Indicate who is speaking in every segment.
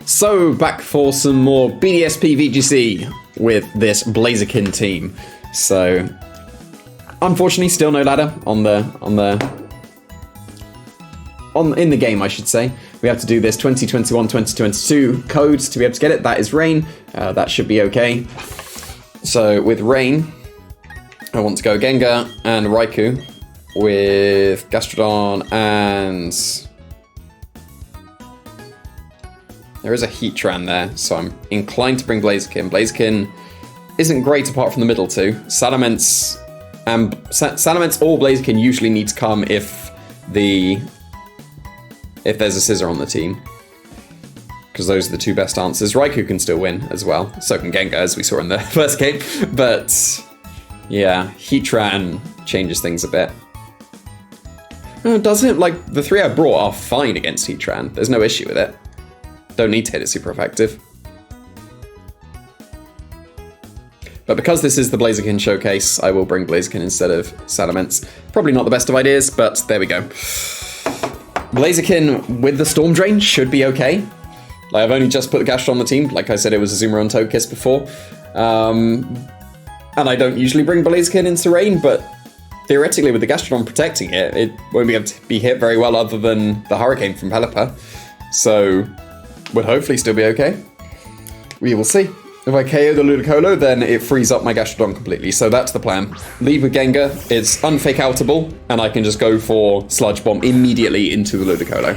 Speaker 1: So, back for some more Bdsp VGC with this Blaziken team. So, unfortunately, still no ladder in the game, I should say. We have to do this 2021-2022 codes to be able to get it. That is Rain. That should be okay. So, with Rain, I want to go Gengar and Raikou with Gastrodon and... There is a Heatran there, so I'm inclined to bring Blaziken. Blaziken isn't great apart from the middle two. Salamence or Blaziken usually need to come if there's a Scizor on the team. Because those are the two best answers. Raikou can still win as well. So can Gengar, as we saw in the first game. But yeah, Heatran changes things a bit. Oh, does it? Like, the three I brought are fine against Heatran. There's no issue with it. Don't need to hit it super effective. But because this is the Blaziken showcase, I will bring Blaziken instead of Salamence. Probably not the best of ideas, but there we go. Blaziken with the Storm Drain should be okay. Like, I've only just put the Gastrodon on the team. Like I said, it was a Zoomer on Togekiss before. And I don't usually bring Blaziken into Rain, but theoretically with the Gastrodon protecting it, it won't be able to be hit very well other than the Hurricane from Pelipper. So... would hopefully still be okay. We will see. If I KO the Ludicolo, then it frees up my Gastrodon completely. So that's the plan. Lead with Gengar. It's unfake outable, and I can just go for Sludge Bomb immediately into the Ludicolo.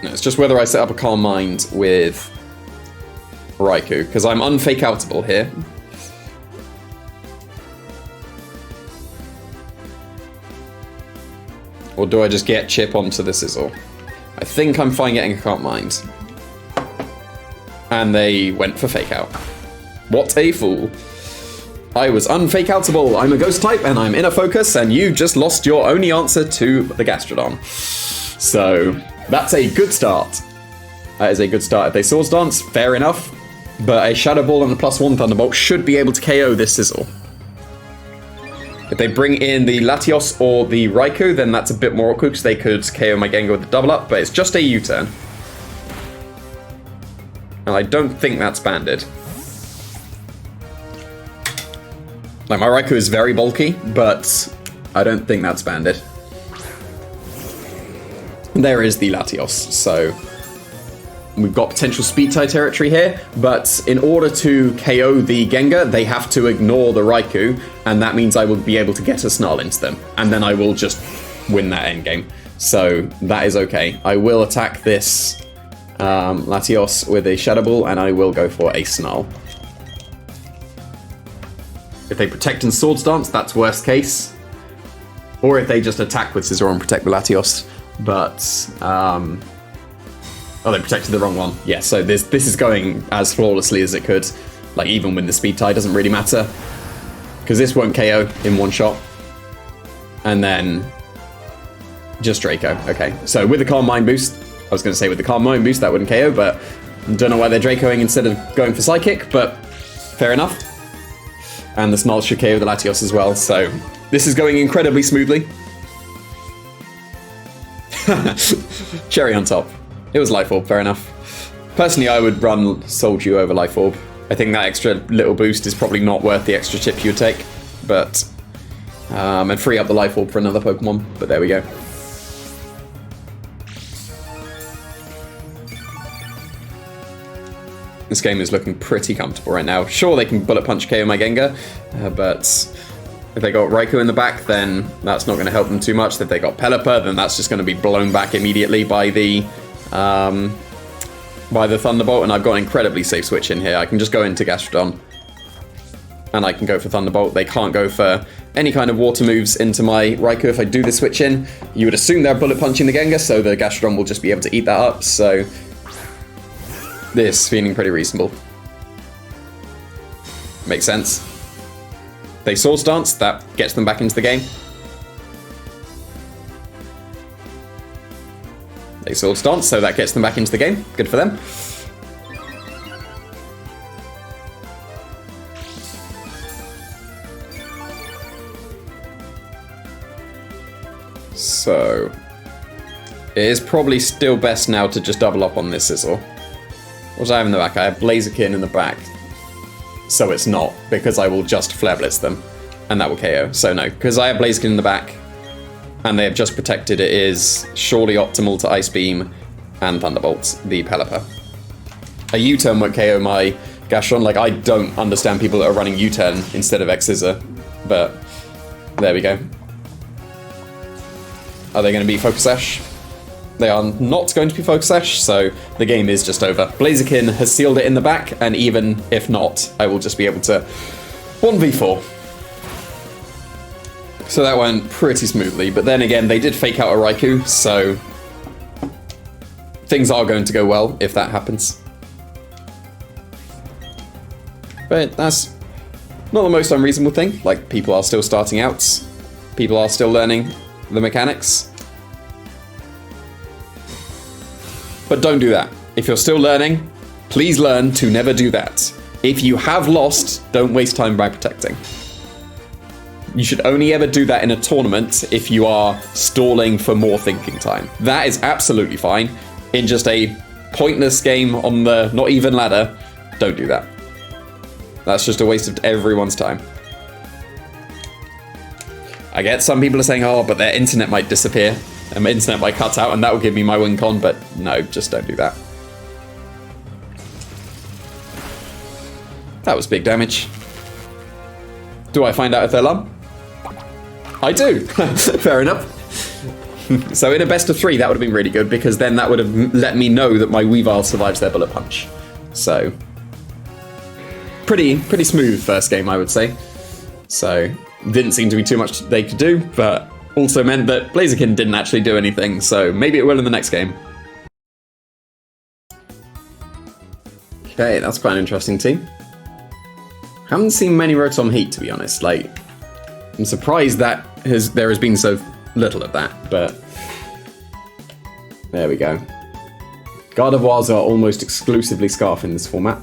Speaker 1: No, it's just whether I set up a Calm Mind with Raikou, because I'm unfake outable here. Or do I just get Chip onto the Sizzle? I think I'm fine getting a Calm Mind. And they went for Fake Out. What a fool. I was unfake outable. I'm a Ghost type and I'm Inner Focus, and you just lost your only answer to the Gastrodon. So, that's a good start. That is a good start. If they Swords Dance, fair enough. But a Shadow Ball and a +1 Thunderbolt should be able to KO this Sizzle. If they bring in the Latios or the Raikou, then that's a bit more awkward because they could KO my Gengar with the double up, but it's just a U-turn. And I don't think that's banded. Like, my Raikou is very bulky, but I don't think that's banded. There is the Latios, so we've got potential speed tie territory here, but in order to KO the Gengar, they have to ignore the Raikou, and that means I will be able to get a Snarl into them, and then I will just win that endgame. So that is okay. I will attack this Latios with a Shadow Ball, and I will go for a Snarl. If they protect and Swords Dance, that's worst case. Or if they just attack with Scizor and protect the Latios. But, oh, they protected the wrong one. Yeah, so this is going as flawlessly as it could. Like, even when the speed tie doesn't really matter. Because this won't KO in one shot. And then just Draco. Okay, so with the Calm Mind boost, I was going to say with the Calm Mind boost that wouldn't KO, but don't know why they're Dracoing instead of going for Psychic, but fair enough. And the Snarl should KO the Latios as well, so this is going incredibly smoothly. Cherry on top. It was Life Orb, fair enough. Personally, I would run Soldew over Life Orb. I think that extra little boost is probably not worth the extra chip you would take, but and free up the Life Orb for another Pokemon, but there we go. This game is looking pretty comfortable right now. Sure, they can Bullet Punch KO my Gengar, but if they got Raikou in the back, then that's not going to help them too much. If they got Pelipper, then that's just going to be blown back immediately by the Thunderbolt, and I've got an incredibly safe switch in here. I can just go into Gastrodon, and I can go for Thunderbolt. They can't go for any kind of water moves into my Raikou if I do the switch in. You would assume they're Bullet Punching the Gengar, so the Gastrodon will just be able to eat that up, so this feeling pretty reasonable. Makes sense. They Swords Dance, that gets them back into the game. They Swords Dance, so that gets them back into the game. Good for them. So It is probably still best now to just double up on this Sizzle. What do I have in the back? I have Blaziken in the back. So it's not, because I will just Flare Blitz them. And that will KO. So no, because I have Blaziken in the back, and they have just protected, it is surely optimal to Ice Beam and Thunderbolt the Pelipper. A U-turn won't KO my Gastrodon. Like, I don't understand people that are running U-turn instead of X-Scissor. But there we go. Are they going to be Focus Sash? They are not going to be Focus Sash, so the game is just over. Blaziken has sealed it in the back, and even if not, I will just be able to 1v4. So that went pretty smoothly, but then again, they did fake out a Raikou, so things are going to go well if that happens. But that's not the most unreasonable thing. Like, people are still starting out. People are still learning the mechanics. But don't do that. If you're still learning, please learn to never do that. If you have lost, don't waste time by protecting. You should only ever do that in a tournament if you are stalling for more thinking time. That is absolutely fine. In just a pointless game on the not even ladder, don't do that. That's just a waste of everyone's time. I get some people are saying, oh, but their internet might disappear and my internet might cut out and that will give me my win con, but no, just don't do that. That was big damage. Do I find out if they're lum? I do. Fair enough. So in a best of 3, that would have been really good, because then that would have let me know that my Weavile survives their Bullet Punch. So pretty smooth first game, I would say. So didn't seem to be too much they could do, but also meant that Blaziken didn't actually do anything, so maybe it will in the next game. Okay, that's quite an interesting team. Haven't seen many Rotom Heat, to be honest. Like, I'm surprised that there has been so little of that, but there we go. Gardevoirs are almost exclusively Scarf in this format.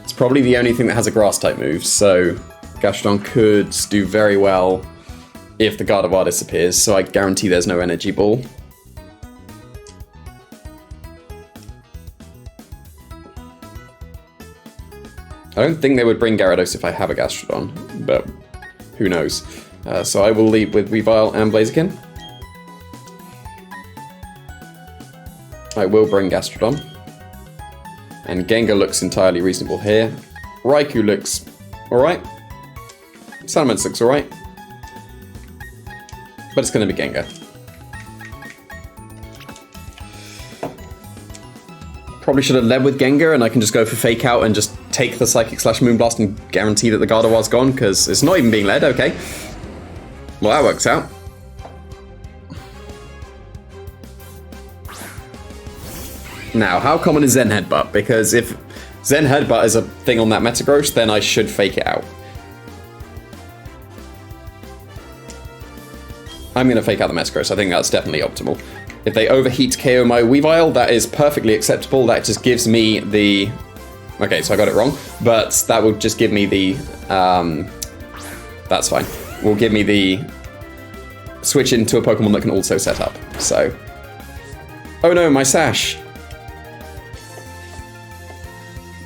Speaker 1: It's probably the only thing that has a Grass-type move, so Gastrodon could do very well if the Gardevoir disappears, so I guarantee there's no Energy Ball. I don't think they would bring Gyarados if I have a Gastrodon, but who knows. So I will lead with Weavile and Blaziken. I will bring Gastrodon. And Gengar looks entirely reasonable here. Raikou looks alright. Salamence looks alright. But it's going to be Gengar. Probably should have led with Gengar, and I can just go for Fake Out and just take the Psychic Slash Moonblast and guarantee that the Gardevoir's gone, because it's not even being led, okay. Well, that works out. Now, how common is Zen Headbutt? Because if Zen Headbutt is a thing on that Metagross, then I should Fake It out. I'm going to Fake out the Metagross. I think that's definitely optimal. If they overheat KO my Weavile, that is perfectly acceptable. That just gives me the... Okay, so I got it wrong, but that will just give me the... That's fine. Will give me the... Switch into a Pokemon that can also set up, so... Oh no, my Sash!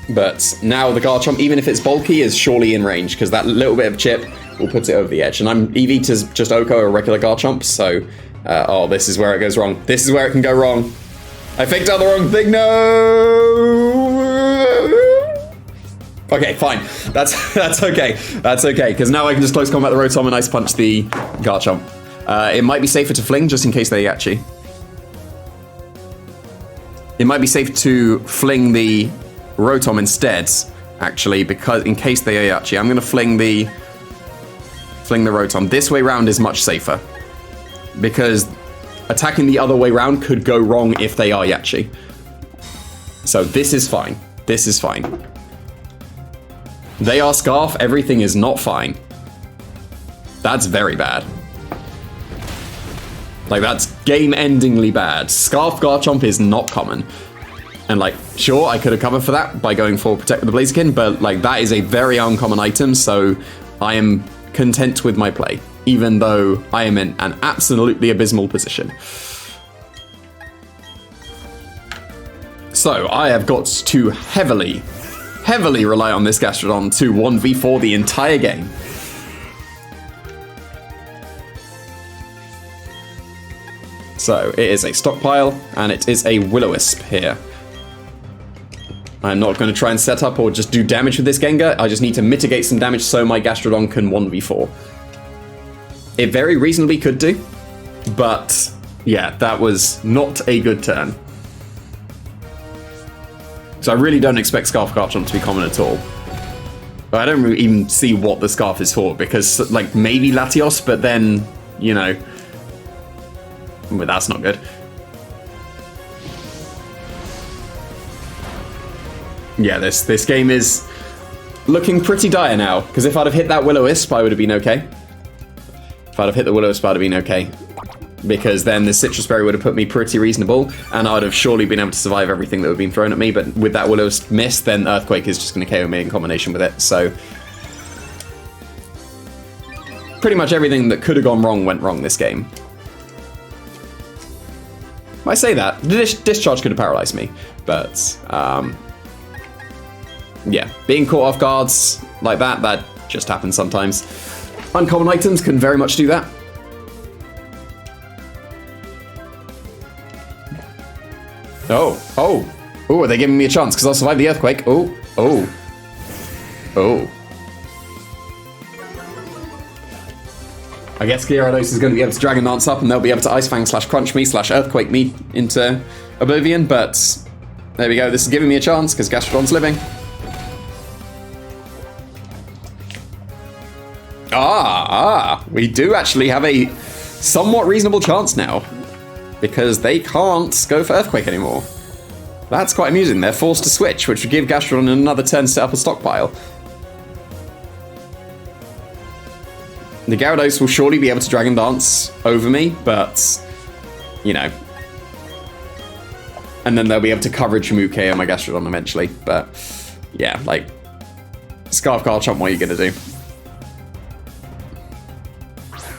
Speaker 1: But now the Garchomp, even if it's bulky, is surely in range, because that little bit of chip will put it over the edge. And I'm EV to just Oko, a regular Garchomp, so... oh, this is where it goes wrong. This is where it can go wrong. I faked out the wrong thing. No. Okay, fine. That's okay. That's okay, because now I can just close combat the Rotom and Ice Punch the Garchomp. It might be safer to fling just in case they Yachi. It might be safe to fling the Rotom instead, actually, because in case they Yachi, I'm going to fling the Rotom. This way round is much safer, because attacking the other way round could go wrong if they are Yachi. So this is fine. This is fine. They are Scarf, everything is not fine. That's very bad. Like, that's game-endingly bad. Scarf Garchomp is not common. And, like, sure, I could have covered for that by going for Protect with the Blaziken, but, like, that is a very uncommon item, so I am content with my play, even though I am in an absolutely abysmal position. So I have got to heavily rely on this Gastrodon to 1v4 the entire game. So it is a stockpile, and it is a Will-O-Wisp here. I'm not going to try and set up or just do damage with this Gengar. I just need to mitigate some damage so my Gastrodon can 1v4. It very reasonably could do, but yeah, that was not a good turn. So I really don't expect Scarf Garchomp to be common at all. But I don't really even see what the Scarf is for, because, like, maybe Latios, but then, you know... Well, that's not good. Yeah, this game is looking pretty dire now, because if I'd have hit that Will-O-Wisp, I would have been okay. If I'd have hit the Will-O-Wisp, I'd have been okay. Because then the Citrus Berry would have put me pretty reasonable, and I'd have surely been able to survive everything that would have been thrown at me, but with that Will-O-Wisp miss, then Earthquake is just going to KO me in combination with it, so... Pretty much everything that could have gone wrong went wrong this game. I say that, the Discharge could have paralyzed me, but... yeah, being caught off guards like that just happens sometimes. Uncommon items can very much do that. Oh, are they giving me a chance? Because I'll survive the Earthquake. Oh. I guess Gyarados is going to be able to Dragon Dance up, and they'll be able to Ice Fang / Crunch me / Earthquake me into oblivion, but there we go. This is giving me a chance, because Gastrodon's living. We do actually have a somewhat reasonable chance now, because they can't go for Earthquake anymore. That's quite amusing. They're forced to switch, which would give Gastrodon another turn to set up a stockpile. The Gyarados will surely be able to Dragon Dance over me, but, you know. And then they'll be able to coverage Move KO my Gastrodon eventually, but, yeah, like, Scarf Garchomp, what are you going to do?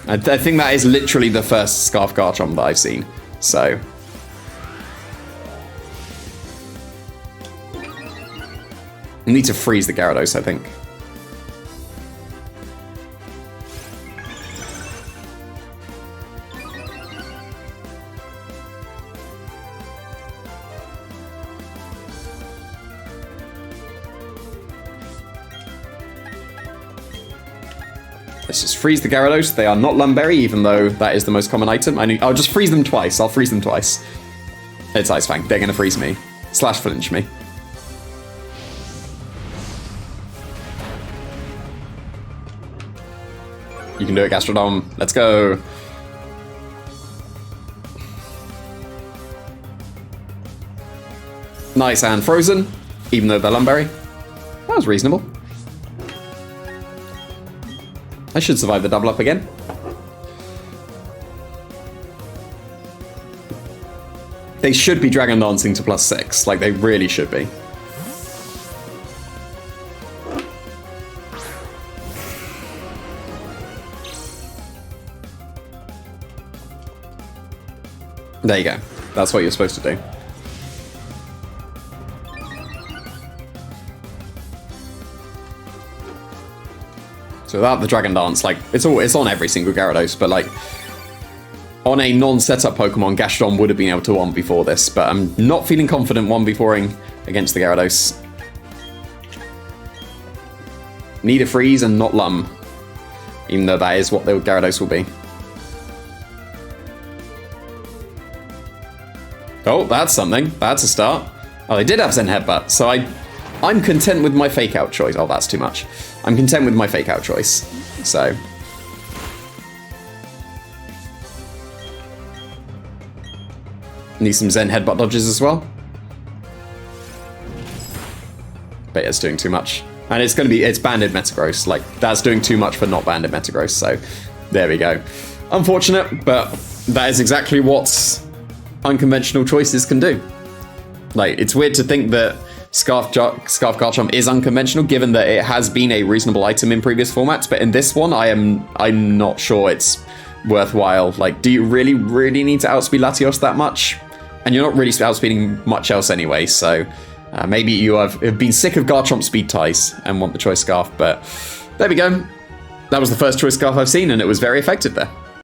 Speaker 1: I think that is literally the first Scarf Garchomp that I've seen, so... I need to freeze the Gyarados, I think. Let's just freeze the Gyarados. They are not Lumberry, even though that is the most common item. I'll just freeze them twice. I'll freeze them twice. It's Ice Fang. They're going to freeze me. / flinch me. You can do it, Gastrodon. Let's go. Nice, and frozen, even though they're Lumberry. That was reasonable. I should survive the double up again. They should be Dragon Dancing to +6, like they really should be. There you go. That's what you're supposed to do. So without the Dragon Dance, like, it's on every single Gyarados, but like, on a non-setup Pokemon, Gastrodon would have been able to 1v4 this, but I'm not feeling confident 1v4ing against the Gyarados. Need a freeze and not Lum, even though that is what the Gyarados will be. Oh, that's something. That's a start. Oh, they did have Zen Headbutt, so I'm content with my Fake Out choice. Oh, that's too much. I'm content with my Fake Out choice, so. Need some Zen Headbutt dodges as well. But yeah, it's doing too much. And it's banded Metagross. Like, that's doing too much for not banded Metagross, so there we go. Unfortunate, but that is exactly what unconventional choices can do. Like, it's weird to think that Scarf Garchomp is unconventional, given that it has been a reasonable item in previous formats, but in this one, I'm not sure it's worthwhile. Like, do you really need to outspeed Latios that much? And you're not really outspeeding much else anyway, so maybe you have been sick of Garchomp speed ties and want the Choice Scarf, but there we go. That was the first Choice Scarf I've seen, and it was very effective there.